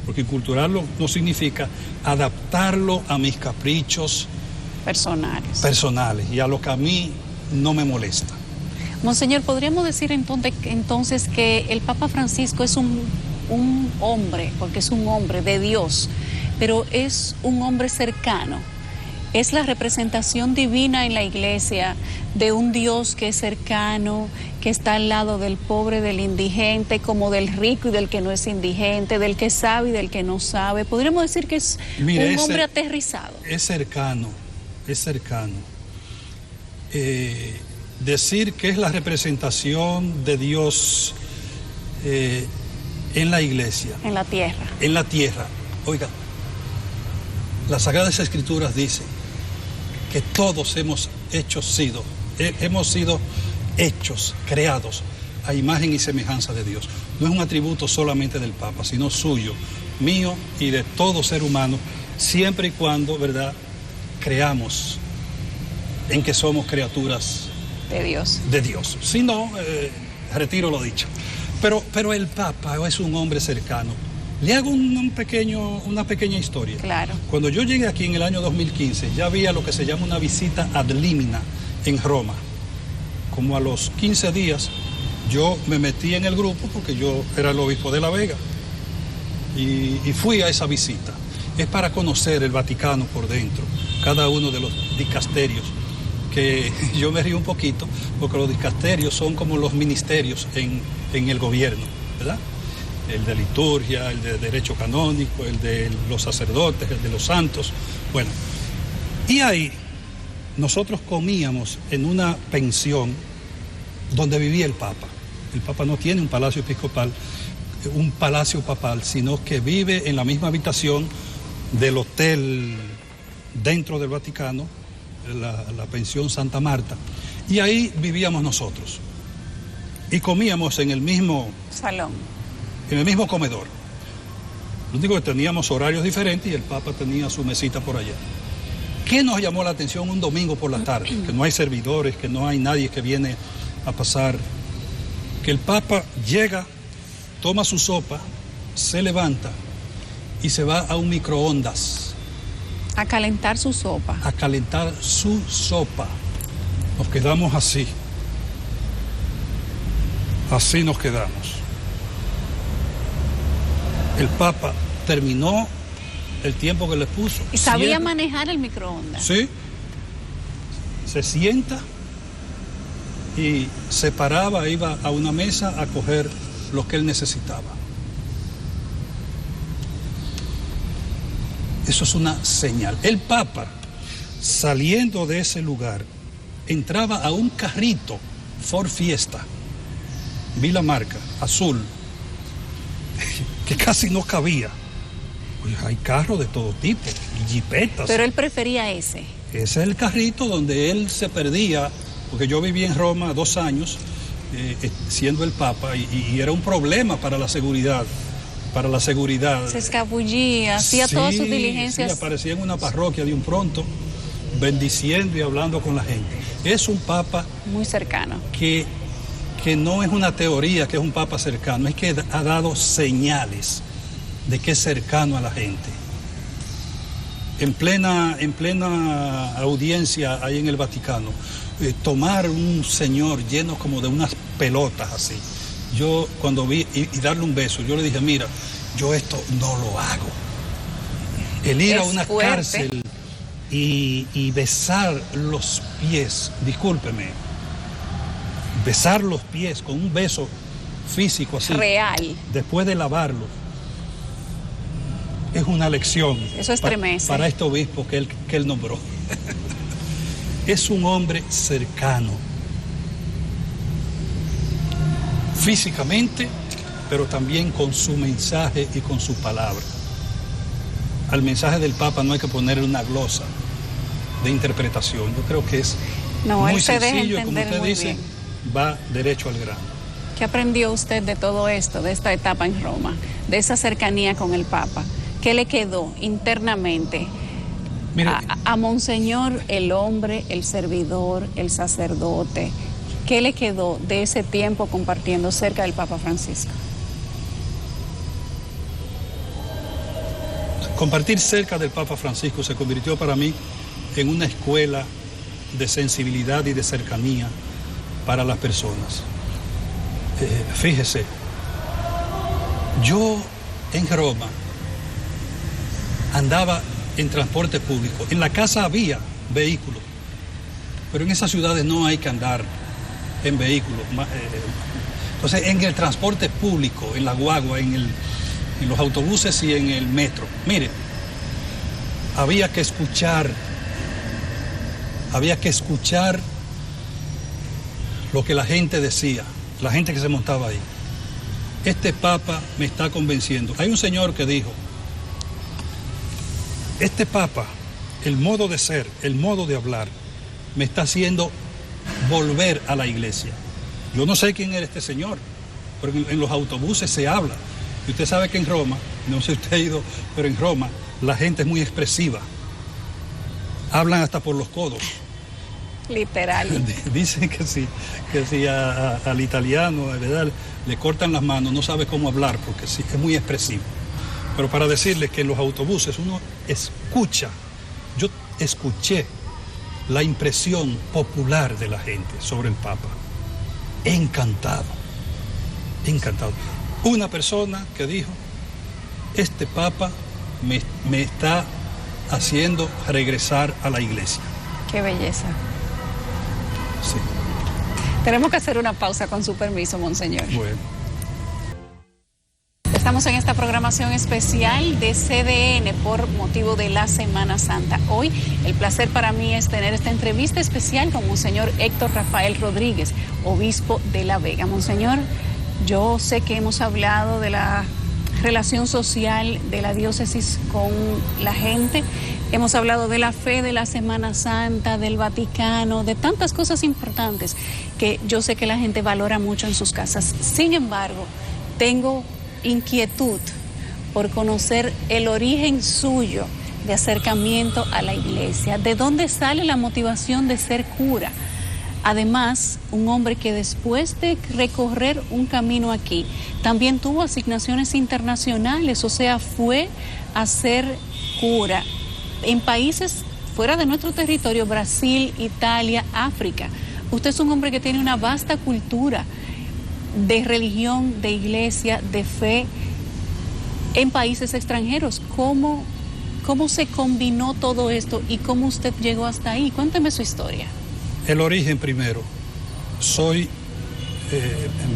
Speaker 2: Porque inculturarlo no significa adaptarlo a mis caprichos personales y a lo que a mí no me molesta.
Speaker 1: Monseñor, ¿podríamos decir entonces que el Papa Francisco es un hombre, porque es un hombre de Dios, pero es un hombre cercano? Es la representación divina en la iglesia de un Dios que es cercano, que está al lado del pobre, del indigente, como del rico y del que no es indigente, del que sabe y del que no sabe. Podríamos decir que es un hombre aterrizado.
Speaker 2: Es cercano. Decir que es la representación de Dios en la iglesia.
Speaker 1: En la tierra.
Speaker 2: Oiga, las Sagradas Escrituras dicen que todos hemos sido hechos, creados a imagen y semejanza de Dios. No es un atributo solamente del Papa, sino suyo, mío y de todo ser humano, siempre y cuando, ¿verdad?, creamos en que somos criaturas de Dios. Si no, retiro lo dicho. Pero el Papa es un hombre cercano. Le hago una pequeña historia.
Speaker 1: Claro.
Speaker 2: Cuando yo llegué aquí en el año 2015, ya había lo que se llama una visita ad limina en Roma. Como a los 15 días, yo me metí en el grupo porque yo era el obispo de La Vega y fui a esa visita. Es para conocer el Vaticano por dentro, cada uno de los dicasterios, que yo me río un poquito porque los dicasterios son como los ministerios en el gobierno, ¿verdad? El de liturgia, el de derecho canónico, el de los sacerdotes, el de los santos. Bueno, y ahí nosotros comíamos en una pensión donde vivía el Papa. El Papa no tiene un palacio episcopal, un palacio papal, sino que vive en la misma habitación del hotel dentro del Vaticano, la pensión Santa Marta. Y ahí vivíamos nosotros. Y comíamos en el mismo
Speaker 1: salón,
Speaker 2: en el mismo comedor. Lo único que teníamos horarios diferentes y el Papa tenía su mesita por allá. ¿Qué nos llamó la atención un domingo por la tarde? Que no hay servidores, que no hay nadie que viene a pasar. Que el Papa llega, toma su sopa, se levanta y se va a un microondas.
Speaker 1: A calentar su sopa.
Speaker 2: A calentar su sopa. Nos quedamos así. Así nos quedamos. El Papa terminó el tiempo que le puso.
Speaker 1: ¿Y sabía manejar el microondas?
Speaker 2: Sí. Se sienta y se paraba, iba a una mesa a coger lo que él necesitaba. Eso es una señal. El Papa, saliendo de ese lugar, entraba a un carrito Ford Fiesta, vi la marca, azul, que casi no cabía. Pues hay carros de todo tipo, jipetas.
Speaker 1: Pero él prefería ese.
Speaker 2: Ese es el carrito donde él se perdía, porque yo viví en Roma 2 años, siendo el Papa, y era un problema para la seguridad para la seguridad.
Speaker 1: Se escabullía, hacía todas sus diligencias.
Speaker 2: Sí, aparecía en una parroquia de un pronto, bendiciendo y hablando con la gente. Es un papa
Speaker 1: muy cercano.
Speaker 2: Que no es una teoría que es un papa cercano, es que ha dado señales de que es cercano a la gente. En plena audiencia ahí en el Vaticano, tomar un señor lleno como de unas pelotas así. Yo cuando vi y darle un beso, yo le dije, mira, yo esto no lo hago. El ir a una cárcel y besar los pies, discúlpeme, besar los pies con un beso físico así.
Speaker 1: Real.
Speaker 2: Después de lavarlos. Es una lección.
Speaker 1: Eso estremece.
Speaker 2: Para este obispo que él nombró. Es un hombre cercano. Físicamente, pero también con su mensaje y con su palabra. Al mensaje del Papa no hay que ponerle una glosa de interpretación. Yo creo que es muy sencillo y como usted dice, va derecho al grano.
Speaker 1: ¿Qué aprendió usted de todo esto, de esta etapa en Roma, de esa cercanía con el Papa? ¿Qué le quedó internamente a Monseñor, el hombre, el servidor, el sacerdote? ¿Qué le quedó de ese tiempo compartiendo cerca del Papa Francisco?
Speaker 2: Compartir cerca del Papa Francisco se convirtió para mí en una escuela de sensibilidad y de cercanía para las personas. Fíjese, yo en Roma andaba en transporte público. En la casa había vehículos, pero en esas ciudades no hay que andar en vehículos. Entonces, en el transporte público, en la guagua, en los autobuses y en el metro, mire, había que escuchar lo que la gente decía, la gente que se montaba ahí. Este Papa me está convenciendo. Hay un señor que dijo, este Papa, el modo de ser, el modo de hablar, me está haciendo volver a la iglesia. Yo no sé quién era este señor, pero en los autobuses se habla. Y usted sabe que en Roma, no sé si usted ha ido, pero en Roma la gente es muy expresiva. Hablan hasta por los codos.
Speaker 1: Literal.
Speaker 2: Dicen que si al italiano, ¿verdad?, le cortan las manos, no sabe cómo hablar, porque sí, es muy expresivo. Pero para decirles que en los autobuses uno escucha, yo escuché la impresión popular de la gente sobre el Papa. Encantado, encantado. Una persona que dijo, este Papa me está haciendo regresar a la iglesia.
Speaker 1: Qué belleza.
Speaker 2: Sí.
Speaker 1: Tenemos que hacer una pausa con su permiso, Monseñor.
Speaker 2: Bueno.
Speaker 1: Estamos en esta programación especial de CDN por motivo de la Semana Santa. Hoy el placer para mí es tener esta entrevista especial con Monseñor Héctor Rafael Rodríguez, obispo de La Vega. Monseñor, yo sé que hemos hablado de la relación social de la diócesis con la gente, hemos hablado de la fe de la Semana Santa, del Vaticano, de tantas cosas importantes que yo sé que la gente valora mucho en sus casas. Sin embargo, tengo inquietud por conocer el origen suyo de acercamiento a la iglesia. ¿De dónde sale la motivación de ser cura? Además, un hombre que después de recorrer un camino aquí, también tuvo asignaciones internacionales, o sea, fue a ser cura en países fuera de nuestro territorio, Brasil, Italia, África. Usted es un hombre que tiene una vasta cultura de religión, de iglesia, de fe en países extranjeros. ¿Cómo se combinó todo esto y cómo usted llegó hasta ahí? Cuénteme su historia.
Speaker 2: El origen primero.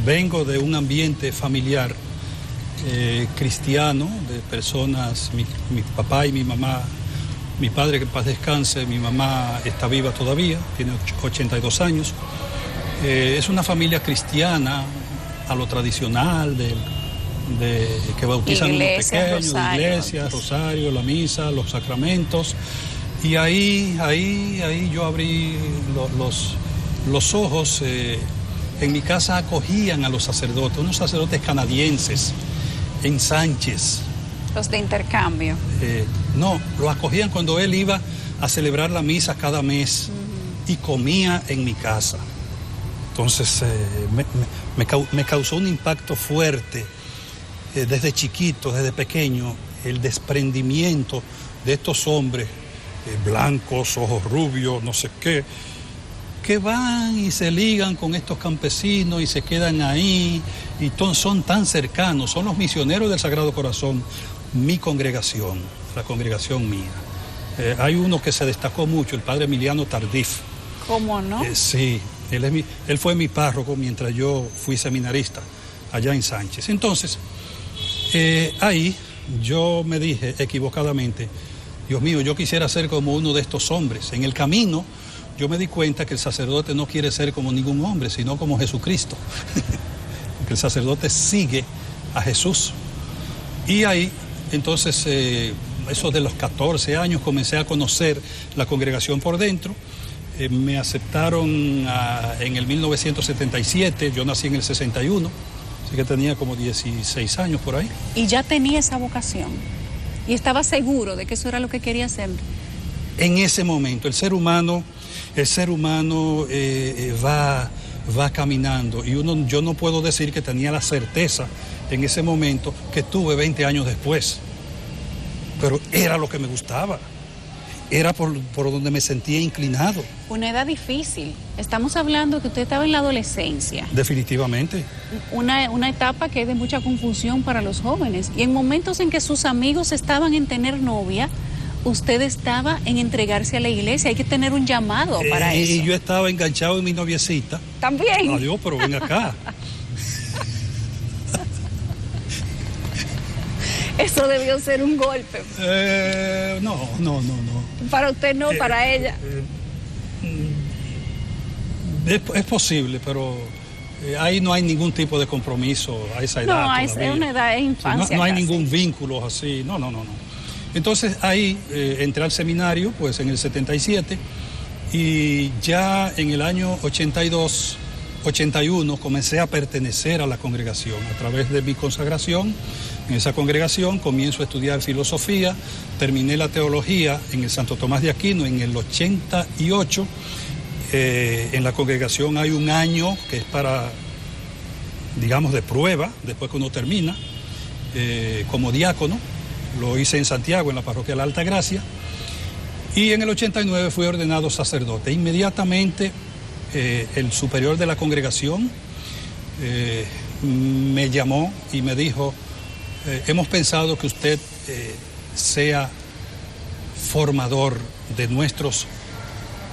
Speaker 2: Vengo de un ambiente familiar cristiano, de personas, mi papá y mi mamá, mi padre que en paz descanse, mi mamá está viva todavía, tiene 82 años. Es una familia cristiana, a lo tradicional, que bautizan
Speaker 1: iglesia,
Speaker 2: a los pequeños,
Speaker 1: rosario,
Speaker 2: iglesia, rosario, la misa, los sacramentos. Y ahí yo abrí los ojos. En mi casa acogían a los sacerdotes, unos sacerdotes canadienses en Sánchez.
Speaker 1: Los de intercambio.
Speaker 2: No, lo acogían cuando él iba a celebrar la misa cada mes y comía en mi casa. Entonces me causó un impacto fuerte desde chiquito, desde pequeño, el desprendimiento de estos hombres blancos, ojos rubios, no sé qué, que van y se ligan con estos campesinos y se quedan ahí y son tan cercanos, son los misioneros del Sagrado Corazón, mi congregación, la congregación mía. Hay uno que se destacó mucho, el padre Emiliano Tardif.
Speaker 1: ¿Cómo no?
Speaker 2: Sí, él fue mi párroco mientras yo fui seminarista allá en Sánchez. Entonces, ahí yo me dije equivocadamente, Dios mío, yo quisiera ser como uno de estos hombres. En el camino yo me di cuenta que el sacerdote no quiere ser como ningún hombre, sino como Jesucristo. Que el sacerdote sigue a Jesús. Y ahí, entonces, eso de los 14 años, comencé a conocer la congregación por dentro. Me aceptaron en el 1977, yo nací en el 61, así que tenía como 16 años por ahí.
Speaker 1: Y ya tenía esa vocación. Y estaba seguro de que eso era lo que quería hacer.
Speaker 2: En ese momento, el ser humano va caminando y yo no puedo decir que tenía la certeza en ese momento que tuve 20 años después, pero era lo que me gustaba, era por donde me sentía inclinado.
Speaker 1: Una edad difícil, estamos hablando que usted estaba en la adolescencia.
Speaker 2: Definitivamente.
Speaker 1: Una etapa que es de mucha confusión para los jóvenes y en momentos en que sus amigos estaban en tener novia, usted estaba en entregarse a la iglesia. Hay que tener un llamado para eso.
Speaker 2: Y yo estaba enganchado en mi noviecita.
Speaker 1: ¿También?
Speaker 2: Adiós, pero ven acá.
Speaker 1: Eso debió ser un golpe.
Speaker 2: No.
Speaker 1: Para usted no, para ella.
Speaker 2: Es posible, pero ahí no hay ningún tipo de compromiso a esa edad.
Speaker 1: No, es una edad, es infancia.
Speaker 2: No hay ningún vínculo así, no. Entonces ahí entré al seminario, pues en el 77, y ya en el año 82, 81 comencé a pertenecer a la congregación. A través de mi consagración en esa congregación comienzo a estudiar filosofía, terminé la teología en el Santo Tomás de Aquino en el 88. En la congregación hay un año que es para, digamos, de prueba, después que uno termina, como diácono. Lo hice en Santiago, en la parroquia de la Alta Gracia, y en el 89 fui ordenado sacerdote. Inmediatamente el superior de la congregación me llamó y me dijo, hemos pensado que usted sea formador de nuestros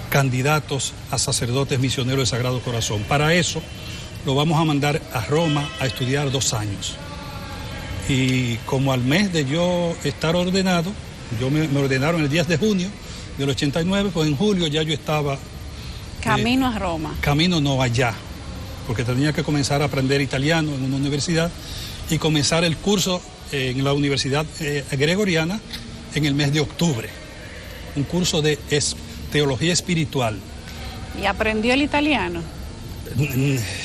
Speaker 2: candidatos a sacerdotes misioneros del Sagrado Corazón. Para eso lo vamos a mandar a Roma a estudiar 2 años. Y como al mes de yo estar ordenado, me ordenaron el 10 de junio del 89, pues en julio ya yo estaba...
Speaker 1: Camino a Roma.
Speaker 2: Camino no allá, porque tenía que comenzar a aprender italiano en una universidad y comenzar el curso en la Universidad Gregoriana en el mes de octubre. Un curso de teología espiritual.
Speaker 1: ¿Y aprendió el italiano?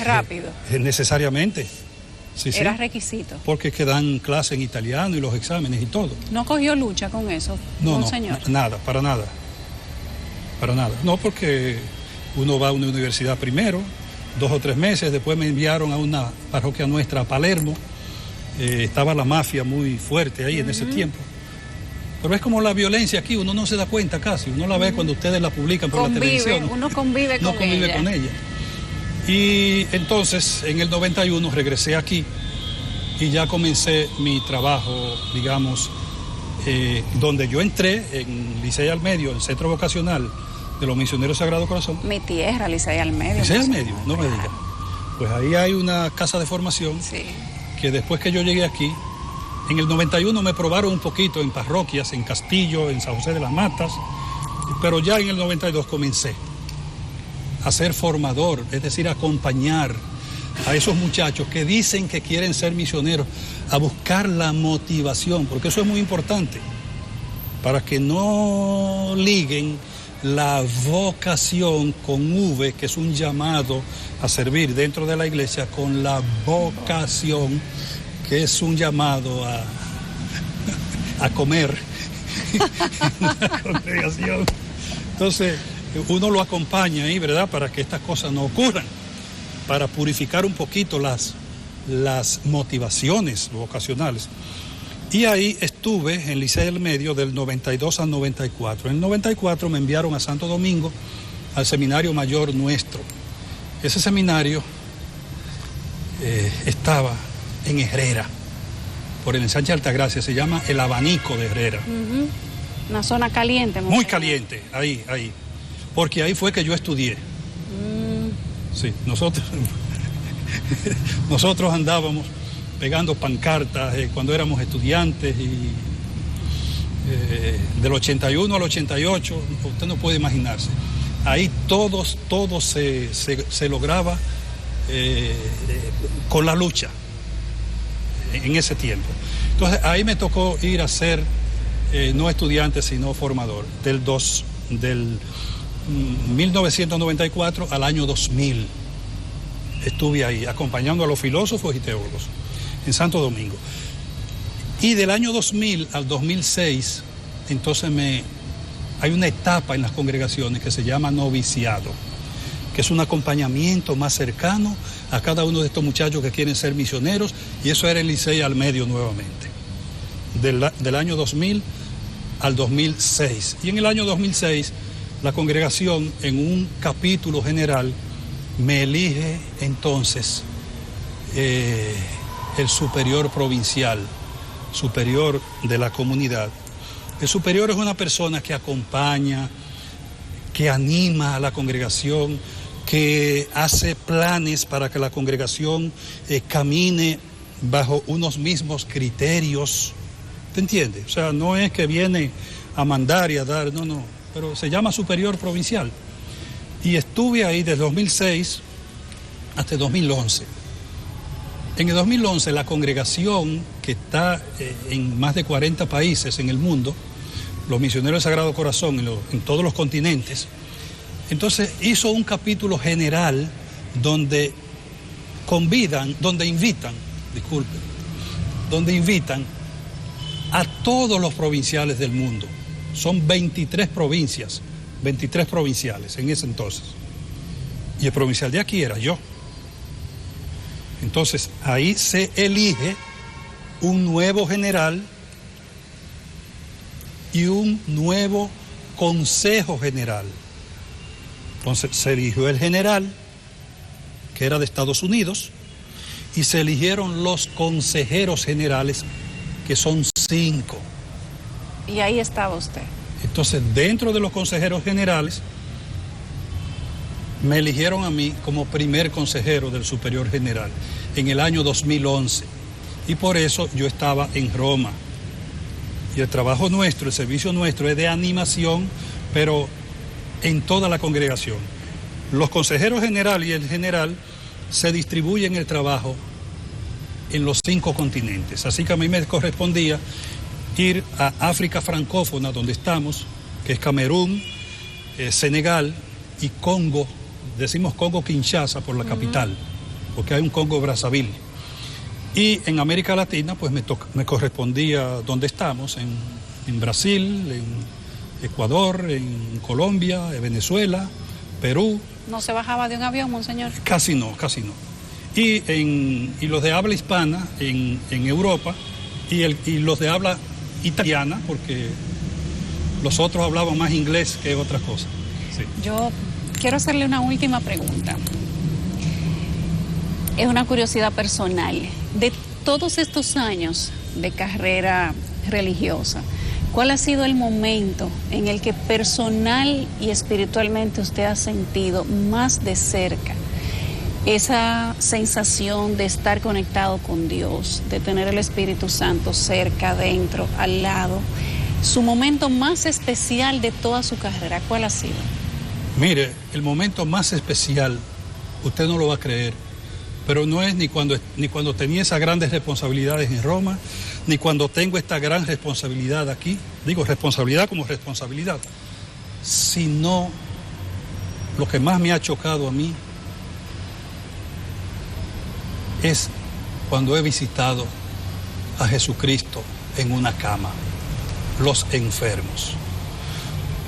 Speaker 1: Rápido.
Speaker 2: Necesariamente. Sí,
Speaker 1: Era requisito.
Speaker 2: Porque es que dan clase en italiano y los exámenes y todo.
Speaker 1: ¿No cogió lucha con eso, señor?
Speaker 2: Nada, para nada. Para nada. No, porque uno va a una universidad primero, 2 o 3 meses, después me enviaron a una parroquia nuestra, a Palermo. Estaba la mafia muy fuerte ahí en ese tiempo. Pero es como la violencia aquí, uno no se da cuenta casi, uno la ve cuando ustedes la publican por la televisión.
Speaker 1: Uno convive con ella.
Speaker 2: Y entonces, en el 91 regresé aquí y ya comencé mi trabajo, digamos, donde yo entré en Licey al Medio, el centro vocacional de los misioneros Sagrado Corazón.
Speaker 1: Mi tierra, Licey al Medio.
Speaker 2: Licey al Medio, no me digan. Pues ahí hay una casa de formación que después que yo llegué aquí, en el 91 me probaron un poquito en parroquias, en Castillo, en San José de las Matas, pero ya en el 92 comencé a ser formador, es decir, acompañar a esos muchachos que dicen que quieren ser misioneros, a buscar la motivación, porque eso es muy importante, para que no liguen la vocación con V, que es un llamado a servir dentro de la iglesia, con la vocación, que es un llamado a comer en una congregación. Entonces, uno lo acompaña ahí, ¿verdad?, para que estas cosas no ocurran, para purificar un poquito las motivaciones vocacionales. Y ahí estuve en Licey del Medio del 92 al 94. En el 94 me enviaron a Santo Domingo, al Seminario Mayor Nuestro. Ese seminario estaba en Herrera, por el ensanche Altagracia, se llama El Abanico de Herrera.
Speaker 1: Una zona caliente.
Speaker 2: Muy caliente, ahí. Porque ahí fue que yo estudié. Sí, nosotros andábamos pegando pancartas cuando éramos estudiantes y del 81 al 88, usted no puede imaginarse. Ahí todo se lograba con la lucha en ese tiempo. Entonces ahí me tocó ir a ser no estudiante sino formador del 1994 al año 2000. Estuve ahí acompañando a los filósofos y teólogos en Santo Domingo. Y del año 2000 al 2006, entonces hay una etapa en las congregaciones que se llama noviciado, que es un acompañamiento más cercano a cada uno de estos muchachos que quieren ser misioneros, y eso era el Licey al Medio nuevamente, del año 2000 al 2006. Y en el año 2006, la congregación, en un capítulo general, me elige entonces el superior provincial, superior de la comunidad. El superior es una persona que acompaña, que anima a la congregación, que hace planes para que la congregación camine bajo unos mismos criterios. ¿Te entiendes? O sea, no es que viene a mandar y a dar, no, pero se llama superior provincial. Y estuve ahí desde 2006 hasta 2011. En el 2011 la congregación, que está en más de 40 países en el mundo, los misioneros del Sagrado Corazón en todos los continentes, entonces hizo un capítulo general donde invitan a todos los provinciales del mundo. Son 23 provincias, 23 provinciales en ese entonces. Y el provincial de aquí era yo. Entonces ahí se elige un nuevo general y un nuevo consejo general. Entonces se eligió el general, que era de Estados Unidos, y se eligieron los consejeros generales, que son 5.
Speaker 1: Y ahí estaba usted.
Speaker 2: Entonces, dentro de los consejeros generales, me eligieron a mí como primer consejero del superior general en el año 2011. Y por eso yo estaba en Roma. Y el trabajo nuestro, el servicio nuestro es de animación, pero en toda la congregación. Los consejeros generales y el general se distribuyen el trabajo en los 5 continentes. Así que a mí me correspondía ir a África francófona, donde estamos, que es Camerún, Senegal y Congo. Decimos Congo-Kinshasa por la capital, porque hay un Congo-Brazzaville. Y en América Latina, pues me correspondía donde estamos, en Brasil, en Ecuador, en Colombia, en Venezuela, Perú.
Speaker 1: ¿No se bajaba de un avión, monseñor?
Speaker 2: Casi no. Y los de habla hispana en Europa, y los de habla italiana, porque los otros hablaban más inglés que otras cosas. Sí.
Speaker 1: Yo quiero hacerle una última pregunta. Es una curiosidad personal. De todos estos años de carrera religiosa, ¿cuál ha sido el momento en el que personal y espiritualmente usted ha sentido más de cerca esa sensación de estar conectado con Dios, de tener el Espíritu Santo cerca, dentro, al lado? Su momento más especial de toda su carrera, ¿cuál ha sido?
Speaker 2: Mire, el momento más especial, usted no lo va a creer, pero no es ni cuando tenía esas grandes responsabilidades en Roma, ni cuando tengo esta gran responsabilidad aquí, digo responsabilidad como responsabilidad, sino lo que más me ha chocado a mí es cuando he visitado a Jesucristo en una cama, los enfermos.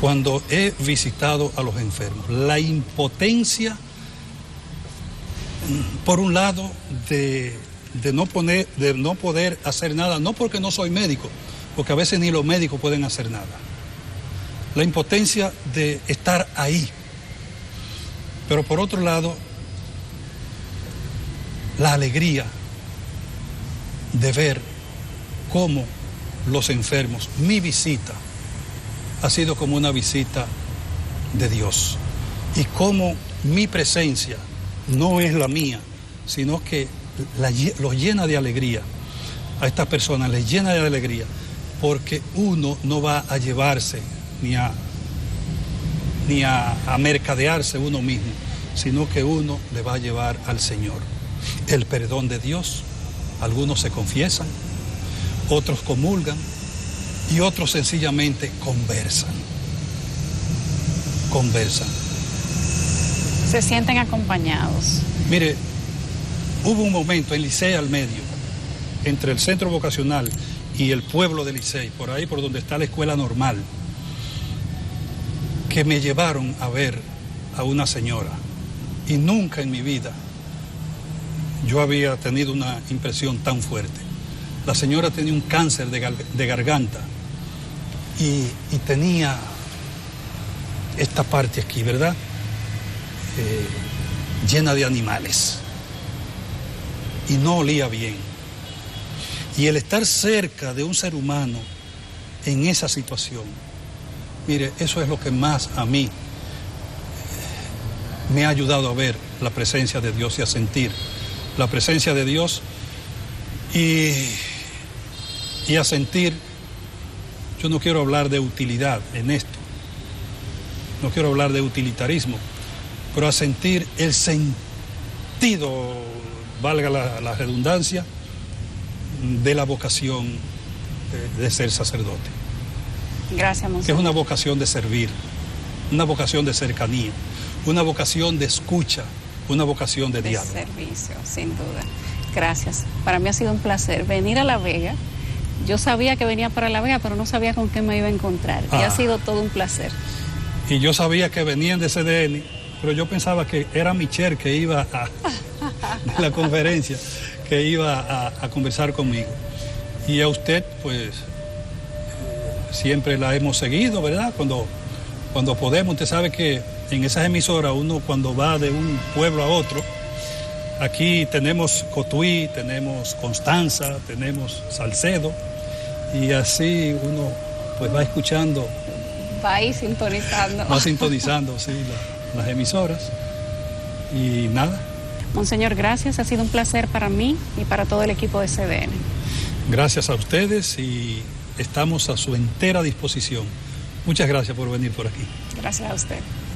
Speaker 2: Cuando he visitado a los enfermos, la impotencia, por un lado, de no poder hacer nada, no porque no soy médico, porque a veces ni los médicos pueden hacer nada. La impotencia de estar ahí. Pero por otro lado, la alegría de ver cómo los enfermos, mi visita ha sido como una visita de Dios. Y cómo mi presencia no es la mía, sino que los llena de alegría. A estas personas les llena de alegría, porque uno no va a llevarse ni a mercadearse uno mismo, sino que uno le va a llevar al Señor el perdón de Dios. Algunos se confiesan, otros comulgan y otros sencillamente conversan.
Speaker 1: Se sienten acompañados.
Speaker 2: Mire, hubo un momento en Licey al medio, entre el centro vocacional y el pueblo de Licey, por ahí por donde está la escuela normal, que me llevaron a ver a una señora. Y nunca en mi vida yo había tenido una impresión tan fuerte. La señora tenía un cáncer de garganta y tenía esta parte aquí, ¿verdad? Llena de animales. Y no olía bien. Y el estar cerca de un ser humano en esa situación, mire, eso es lo que más a mí me ha ayudado a ver la presencia de Dios y a sentir la presencia de Dios y a sentir, yo no quiero hablar de utilidad en esto, no quiero hablar de utilitarismo, pero a sentir el sentido, valga la redundancia, de la vocación de ser sacerdote.
Speaker 1: Gracias, monseñor.
Speaker 2: Que es una vocación de servir, una vocación de cercanía, una vocación de escucha, una vocación de diálogo.
Speaker 1: De servicio, sin duda. Gracias. Para mí ha sido un placer venir a La Vega. Yo sabía que venía para La Vega, pero no sabía con qué me iba a encontrar. Y ha sido todo un placer.
Speaker 2: Y yo sabía que venían de CDN, pero yo pensaba que era Michelle que iba de la conferencia, que iba a conversar conmigo. Y a usted, pues, siempre la hemos seguido, ¿verdad? Cuando podemos, usted sabe que en esas emisoras uno cuando va de un pueblo a otro, aquí tenemos Cotuí, tenemos Constanza, tenemos Salcedo, y así uno pues va escuchando.
Speaker 1: Va ahí sintonizando.
Speaker 2: Va sintonizando, sí, las emisoras. Y nada.
Speaker 1: Monseñor, gracias, ha sido un placer para mí y para todo el equipo de CDN.
Speaker 2: Gracias a ustedes y estamos a su entera disposición. Muchas gracias por venir por aquí.
Speaker 1: Gracias a usted.